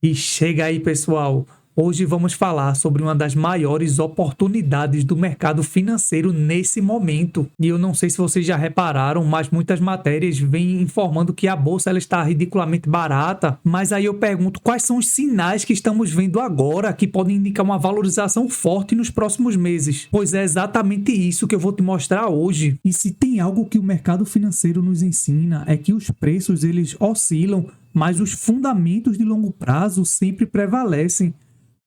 E chega aí, pessoal! Hoje vamos falar sobre uma das maiores oportunidades do mercado financeiro nesse momento. E eu não sei se vocês já repararam, mas muitas matérias vêm informando que a bolsa ela está ridiculamente barata. Mas aí eu pergunto, quais são os sinais que estamos vendo agora que podem indicar uma valorização forte nos próximos meses? Pois é exatamente isso que eu vou te mostrar hoje. E se tem algo que o mercado financeiro nos ensina é que os preços eles oscilam, mas os fundamentos de longo prazo sempre prevalecem.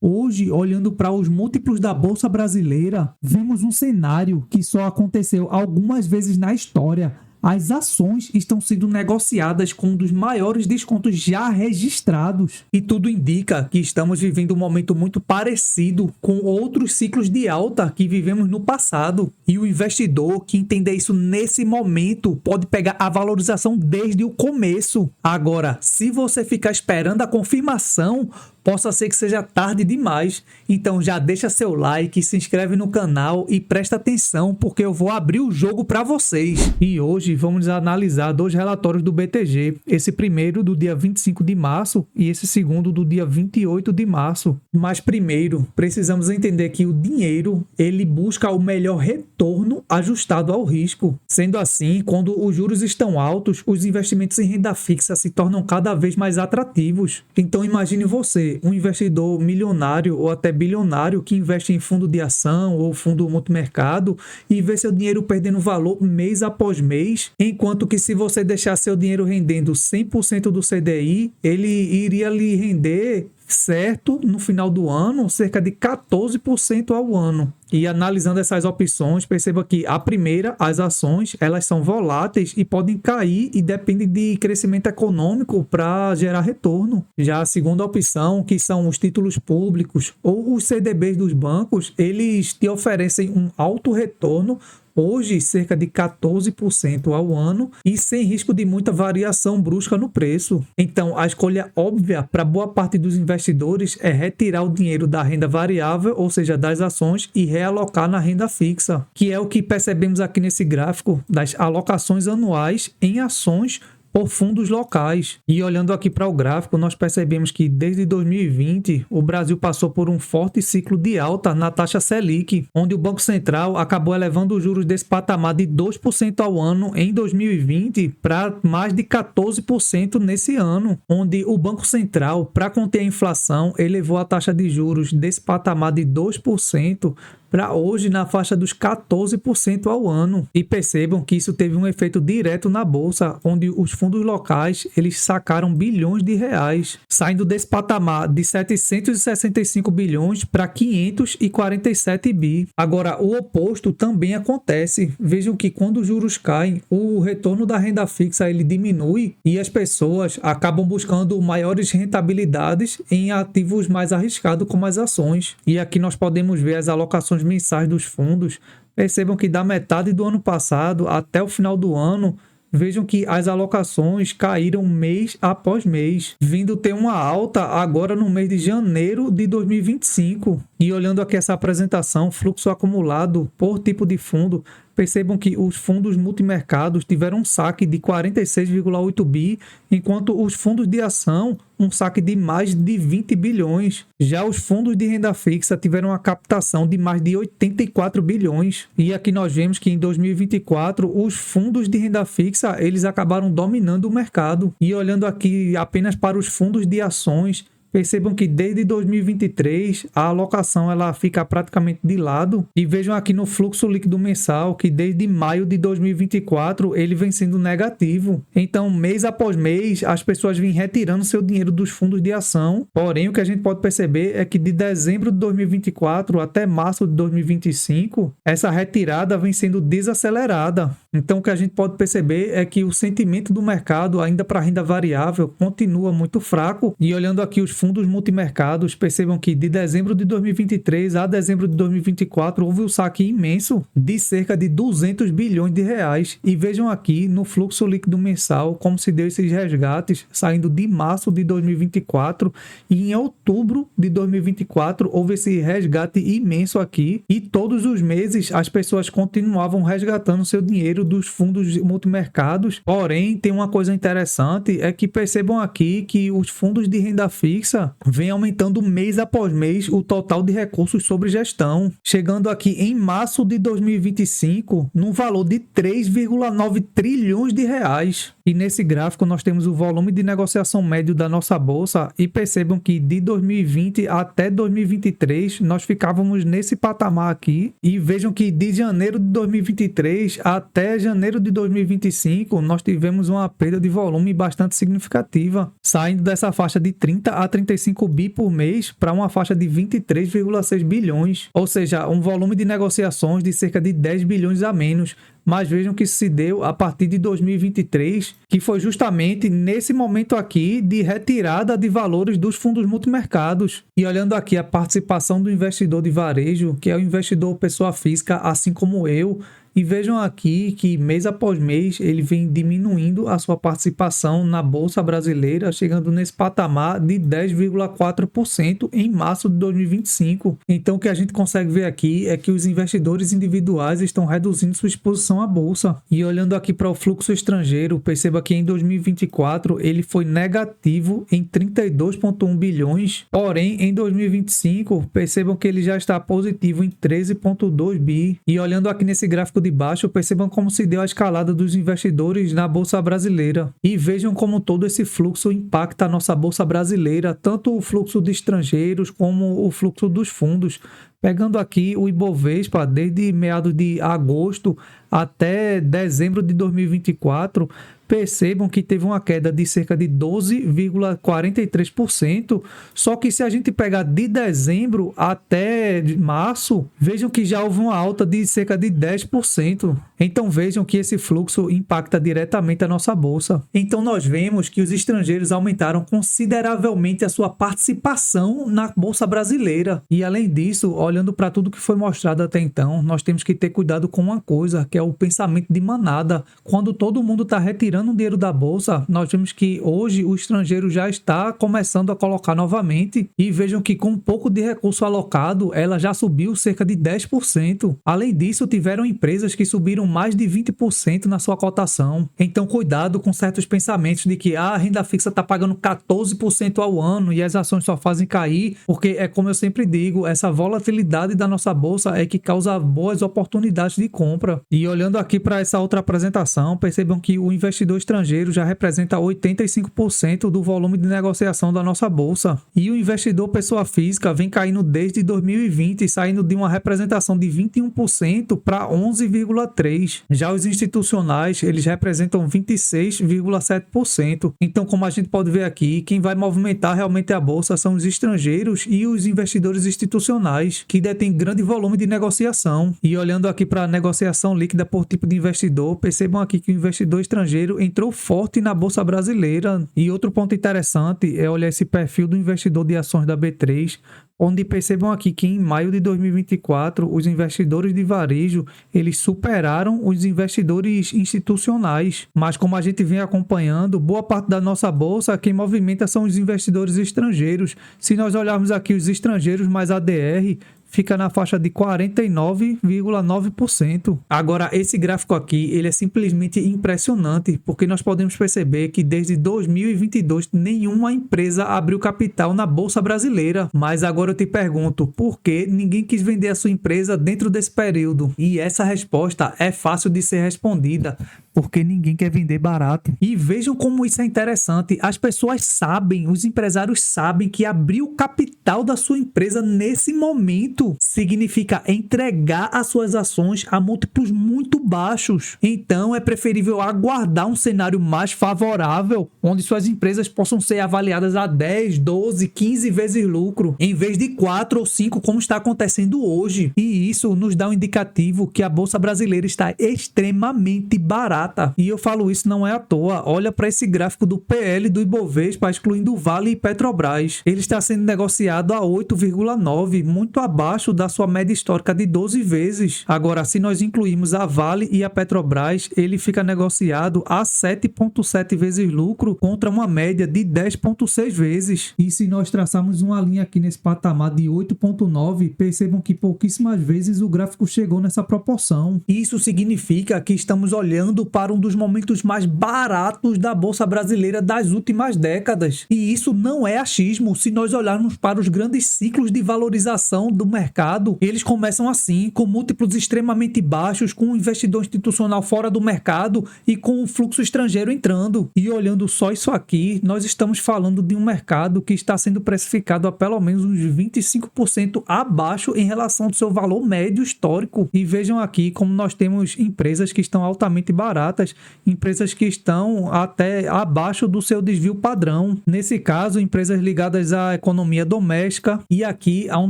Hoje, olhando para os múltiplos da Bolsa Brasileira, vemos um cenário que só aconteceu algumas vezes na história. As ações estão sendo negociadas com um dos maiores descontos já registrados. E tudo indica que estamos vivendo um momento muito parecido com outros ciclos de alta que vivemos no passado. E o investidor que entender isso nesse momento pode pegar a valorização desde o começo. Agora, se você ficar esperando a confirmação, possa ser que seja tarde demais, então já deixa seu like, se inscreve no canal e presta atenção porque eu vou abrir o jogo para vocês. E hoje vamos analisar dois relatórios do BTG, esse primeiro do dia 25 de março e esse segundo do dia 28 de março. Mas primeiro, precisamos entender que o dinheiro, ele busca o melhor retorno ajustado ao risco. Sendo assim, quando os juros estão altos, os investimentos em renda fixa se tornam cada vez mais atrativos. Então imagine você, um investidor milionário ou até bilionário que investe em fundo de ação ou fundo multimercado e vê seu dinheiro perdendo valor mês após mês, enquanto que se você deixar seu dinheiro rendendo 100% do CDI, ele iria lhe render, certo, no final do ano, cerca de 14% ao ano. E analisando essas opções, perceba que a primeira, as ações, elas são voláteis e podem cair e dependem de crescimento econômico para gerar retorno. Já a segunda opção, que são os títulos públicos ou os CDBs dos bancos, eles te oferecem um alto retorno, hoje cerca de 14% ao ano e sem risco de muita variação brusca no preço. Então, a escolha óbvia para boa parte dos investidores é retirar o dinheiro da renda variável, ou seja, das ações, e realocar na renda fixa, que é o que percebemos aqui nesse gráfico das alocações anuais em ações por fundos locais. E olhando aqui para o gráfico, nós percebemos que desde 2020 o Brasil passou por um forte ciclo de alta na taxa Selic, onde o Banco Central acabou elevando os juros desse patamar de 2% ao ano em 2020 para mais de 14% nesse ano, onde o Banco Central, para conter a inflação, elevou a taxa de juros desse patamar de 2% para hoje na faixa dos 14% ao ano. E percebam que isso teve um efeito direto na bolsa, onde os fundos locais eles sacaram bilhões de reais, saindo desse patamar de 765 bilhões para 547 bi. Agora, o oposto também acontece. Vejam que quando os juros caem, o retorno da renda fixa ele diminui e as pessoas acabam buscando maiores rentabilidades em ativos mais arriscados como as ações. E aqui nós podemos ver as alocações mensais dos fundos. Percebam que da metade do ano passado até o final do ano, vejam que as alocações caíram mês após mês, vindo ter uma alta agora no mês de janeiro de 2025. E olhando aqui essa apresentação, fluxo acumulado por tipo de fundo, percebam que os fundos multimercados tiveram um saque de 46,8 bi, enquanto os fundos de ação, um saque de mais de 20 bilhões. Já os fundos de renda fixa tiveram uma captação de mais de 84 bilhões. E aqui nós vemos que em 2024, os fundos de renda fixa, eles acabaram dominando o mercado. E olhando aqui apenas para os fundos de ações, percebam que desde 2023 a alocação ela fica praticamente de lado e vejam aqui no fluxo líquido mensal que desde maio de 2024 ele vem sendo negativo. Então, mês após mês, as pessoas vêm retirando seu dinheiro dos fundos de ação. Porém, o que a gente pode perceber é que de dezembro de 2024 até março de 2025, essa retirada vem sendo desacelerada. Então, o que a gente pode perceber é que o sentimento do mercado ainda para renda variável continua muito fraco. E olhando aqui os fundos multimercados, percebam que de dezembro de 2023 a dezembro de 2024 houve um saque imenso de cerca de 200 bilhões de reais. E vejam aqui no fluxo líquido mensal como se deu esses resgates, saindo de março de 2024 e em outubro de 2024 houve esse resgate imenso aqui e todos os meses as pessoas continuavam resgatando seu dinheiro dos fundos multimercados. Porém, tem uma coisa interessante, é que percebam aqui que os fundos de renda fixa fixa vem aumentando mês após mês o total de recursos sob gestão, chegando aqui em março de 2025 num valor de 3,9 trilhões de reais. E nesse gráfico nós temos o volume de negociação médio da nossa bolsa e percebam que de 2020 até 2023 nós ficávamos nesse patamar aqui, e vejam que de janeiro de 2023 até janeiro de 2025 nós tivemos uma perda de volume bastante significativa, saindo dessa faixa de 30 a 35 bi por mês para uma faixa de 23,6 bilhões, ou seja, um volume de negociações de cerca de 10 bilhões a menos. Mas vejam que isso se deu a partir de 2023, que foi justamente nesse momento aqui de retirada de valores dos fundos multimercados. E olhando aqui a participação do investidor de varejo, que é o investidor pessoa física, assim como eu, e vejam aqui que mês após mês ele vem diminuindo a sua participação na Bolsa Brasileira, chegando nesse patamar de 10,4% em março de 2025. Então o que a gente consegue ver aqui é que os investidores individuais estão reduzindo sua exposição à Bolsa. E olhando aqui para o fluxo estrangeiro, perceba que em 2024 ele foi negativo em 32,1 bilhões, porém em 2025 percebam que ele já está positivo em 13,2 bi. E olhando aqui nesse gráfico de baixo, percebam como se deu a escalada dos investidores na Bolsa Brasileira. E vejam como todo esse fluxo impacta a nossa Bolsa Brasileira, tanto o fluxo de estrangeiros como o fluxo dos fundos. Pegando aqui o Ibovespa, desde meados de agosto até dezembro de 2024, percebam que teve uma queda de cerca de 12,43%, só que se a gente pegar de dezembro até março, vejam que já houve uma alta de cerca de 10%. Então vejam que esse fluxo impacta diretamente a nossa bolsa. Então nós vemos que os estrangeiros aumentaram consideravelmente a sua participação na Bolsa Brasileira. E além disso, olhando para tudo que foi mostrado até então, nós temos que ter cuidado com uma coisa, que é o pensamento de manada. Quando todo mundo está retirando dinheiro da bolsa, nós vemos que hoje o estrangeiro já está começando a colocar novamente, e vejam que com um pouco de recurso alocado, ela já subiu cerca de 10%. Além disso, tiveram empresas que subiram mais de 20% na sua cotação. Então cuidado com certos pensamentos de que a renda fixa está pagando 14% ao ano e as ações só fazem cair, porque é como eu sempre digo, essa volatilidade da nossa bolsa é que causa boas oportunidades de compra. E olhando aqui para essa outra apresentação, percebam que o investidor estrangeiro já representa 85% do volume de negociação da nossa bolsa. E o investidor pessoa física vem caindo desde 2020, saindo de uma representação de 21% para 11,3%. Já os institucionais, eles representam 26,7%. Então, como a gente pode ver aqui, quem vai movimentar realmente a bolsa são os estrangeiros e os investidores institucionais, que detêm grande volume de negociação. E olhando aqui para a negociação líquida por tipo de investidor, percebam aqui que o investidor estrangeiro entrou forte na Bolsa Brasileira. E outro ponto interessante é olhar esse perfil do investidor de ações da B3, onde percebam aqui que em maio de 2024 os investidores de varejo eles superaram os investidores institucionais, mas como a gente vem acompanhando, boa parte da nossa bolsa quem movimenta são os investidores estrangeiros. Se nós olharmos aqui os estrangeiros mais ADR, fica na faixa de 49,9%. Agora, esse gráfico aqui, ele é simplesmente impressionante, porque nós podemos perceber que desde 2022 nenhuma empresa abriu capital na Bolsa Brasileira. Mas agora eu te pergunto, por que ninguém quis vender a sua empresa dentro desse período? E essa resposta é fácil de ser respondida, porque ninguém quer vender barato. E vejam como isso é interessante. As pessoas sabem, os empresários sabem que abrir o capital da sua empresa nesse momento significa entregar as suas ações a múltiplos muito baixos. Então é preferível aguardar um cenário mais favorável, onde suas empresas possam ser avaliadas a 10, 12, 15 vezes lucro, em vez de 4 ou 5 como está acontecendo hoje. E isso nos dá um indicativo que a Bolsa Brasileira está extremamente barata. E eu falo isso não é à toa. Olha para esse gráfico do PL do Ibovespa, excluindo o Vale e Petrobras. Ele está sendo negociado a 8,9, muito abaixo abaixo da sua média histórica de 12 vezes. Agora, se nós incluirmos a Vale e a Petrobras, ele fica negociado a 7,7 vezes lucro contra uma média de 10,6 vezes. E se nós traçarmos uma linha aqui nesse patamar de 8,9, percebam que pouquíssimas vezes o gráfico chegou nessa proporção. Isso significa que estamos olhando para um dos momentos mais baratos da Bolsa Brasileira das últimas décadas. E isso não é achismo. Se nós olharmos para os grandes ciclos de valorização do mercado, eles começam assim, com múltiplos extremamente baixos, com o investidor institucional fora do mercado e com o fluxo estrangeiro entrando. E olhando só isso aqui, nós estamos falando de um mercado que está sendo precificado a pelo menos uns 25% abaixo em relação ao seu valor médio histórico. E vejam aqui como nós temos empresas que estão altamente baratas, empresas que estão até abaixo do seu desvio padrão. Nesse caso, empresas ligadas à economia doméstica. E aqui há um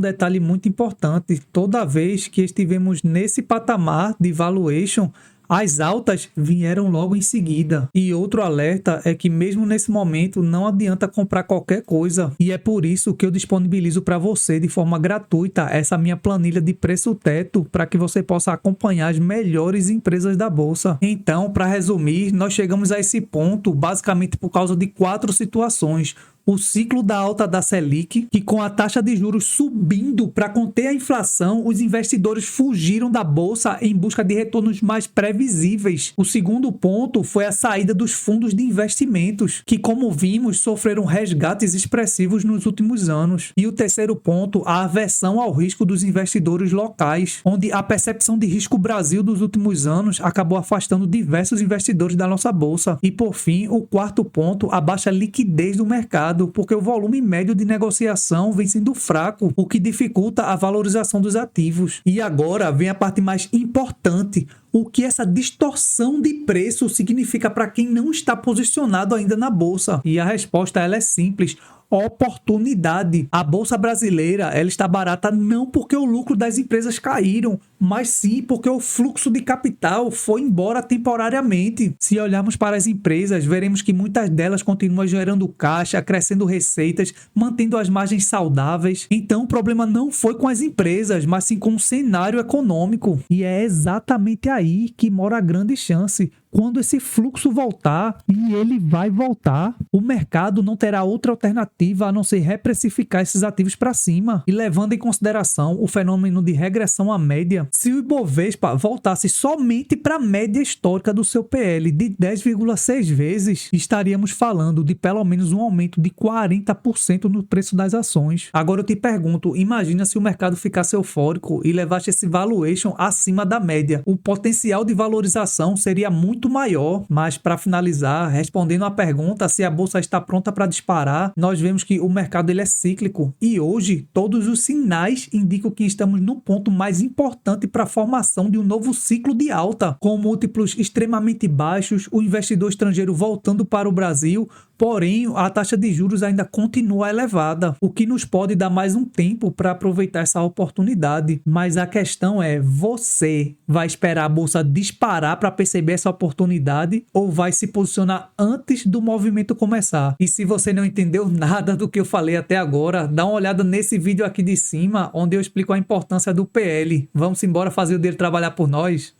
detalhe muito importante: toda vez que estivemos nesse patamar de valuation, as altas vieram logo em seguida. E outro alerta é que mesmo nesse momento não adianta comprar qualquer coisa. E é por isso que eu disponibilizo para você de forma gratuita essa minha planilha de preço-teto para que você possa acompanhar as melhores empresas da bolsa. Então, para resumir, nós chegamos a esse ponto basicamente por causa de 4 situações. O ciclo da alta da Selic, que com a taxa de juros subindo para conter a inflação, os investidores fugiram da bolsa em busca de retornos mais previsíveis. O segundo ponto foi a saída dos fundos de investimentos, que, como vimos, sofreram resgates expressivos nos últimos anos. E o terceiro ponto, a aversão ao risco dos investidores locais, onde a percepção de risco Brasil dos últimos anos acabou afastando diversos investidores da nossa bolsa. E, por fim, o quarto ponto, a baixa liquidez do mercado, porque o volume médio de negociação vem sendo fraco, o que dificulta a valorização dos ativos. E agora vem a parte mais importante: o que essa distorção de preço significa para quem não está posicionado ainda na bolsa. E a resposta ela é simples: oportunidade. A bolsa brasileira ela está barata não porque o lucro das empresas caíram, mas sim porque o fluxo de capital foi embora temporariamente. Se olharmos para as empresas, veremos que muitas delas continuam gerando caixa, crescendo receitas, mantendo as margens saudáveis. Então o problema não foi com as empresas, mas sim com o cenário econômico. E é exatamente aí que mora a grande chance. Quando esse fluxo voltar, e ele vai voltar, o mercado não terá outra alternativa a não ser reprecificar esses ativos para cima. E levando em consideração o fenômeno de regressão à média, se o Ibovespa voltasse somente para a média histórica do seu PL de 10,6 vezes, estaríamos falando de pelo menos um aumento de 40% no preço das ações. Agora eu te pergunto, imagina se o mercado ficasse eufórico e levasse esse valuation acima da média. O potencial de valorização seria muito maior. Mas para finalizar, respondendo à pergunta se a bolsa está pronta para disparar, nós vemos que o mercado ele é cíclico e hoje todos os sinais indicam que estamos no ponto mais importante para a formação de um novo ciclo de alta, com múltiplos extremamente baixos, o investidor estrangeiro voltando para o Brasil. Porém, a taxa de juros ainda continua elevada, o que nos pode dar mais um tempo para aproveitar essa oportunidade. Mas a questão é, você vai esperar a bolsa disparar para perceber essa oportunidade ou vai se posicionar antes do movimento começar? E se você não entendeu nada do que eu falei até agora, dá uma olhada nesse vídeo aqui de cima, onde eu explico a importância do PL. Vamos embora fazer o dele trabalhar por nós?